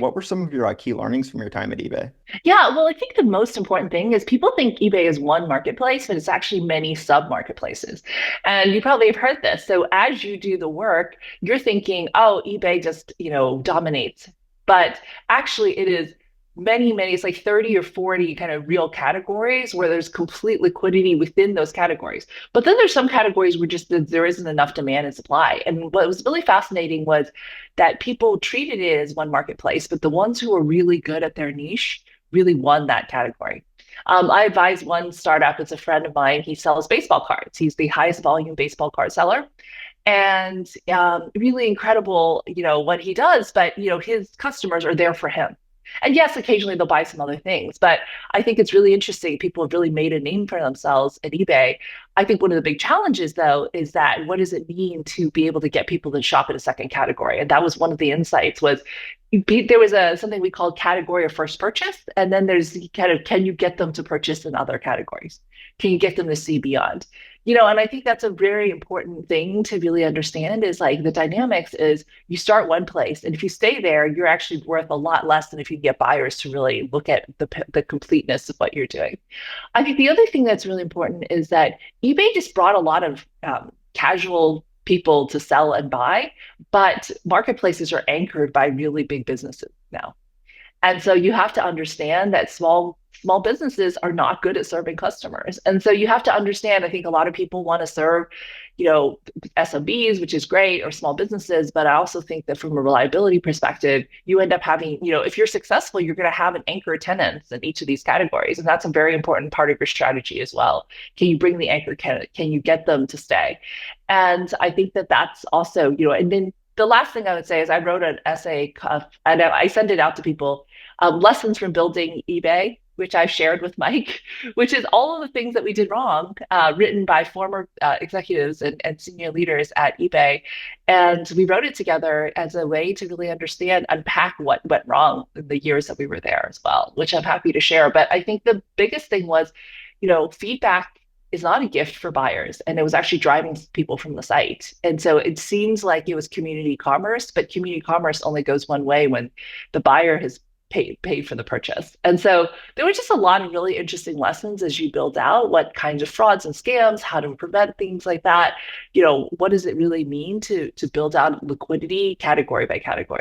What were some of your key learnings from your time at eBay? Yeah, well, I think the most important thing is people think eBay is one marketplace, but it's actually many sub marketplaces. And you probably have heard this. So as you do the work, you're thinking, oh, eBay just, dominates. But actually, it is many, it's like 30 or 40 kind of real categories where there's complete liquidity within those categories. But then there's some categories where just there isn't enough demand and supply. And what was really fascinating was that people treated it as one marketplace, but the ones who were really good at their niche really won that category. I advise one startup. It's a friend of mine. He sells baseball cards. He's the highest volume baseball card seller, and really incredible, what he does. But his customers are there for him. And yes, occasionally they'll buy some other things, but I think it's really interesting. People have really made a name for themselves at eBay. I think one of the big challenges, though, is that what does it mean to be able to get people to shop in a second category? And that was one of the insights was there was a something we called category of first purchase, and then there's kind of can you get them to purchase in other categories? Can you get them to see beyond? And I think that's a very important thing to really understand is like the dynamics is you start one place, and if you stay there, you're actually worth a lot less than if you get buyers to really look at the completeness of what you're doing. I think the other thing that's really important is that eBay just brought a lot of casual people to sell and buy, but marketplaces are anchored by really big businesses now. And so you have to understand that small businesses are not good at serving customers. And so you have to understand, I think a lot of people want to serve, SMBs, which is great, or small businesses, but I also think that from a reliability perspective, you end up having, if you're successful, you're going to have an anchor tenants in each of these categories. And that's a very important part of your strategy as well. Can you bring the anchor tenant? Can you get them to stay? And I think that that's also, and then the last thing I would say is I wrote an essay and I sent it out to people, lessons from building eBay, which I've shared with Mike, which is all of the things that we did wrong, written by former executives and senior leaders at eBay. And we wrote it together as a way to really understand, unpack what went wrong in the years that we were there as well, which I'm happy to share. But I think the biggest thing was, feedback is not a gift for buyers, and it was actually driving people from the site. And so it seems like it was community commerce, but community commerce only goes one way when the buyer has paid for the purchase. And so there were just a lot of really interesting lessons as you build out what kinds of frauds and scams, how to prevent things like that. What does it really mean to build out liquidity category by category?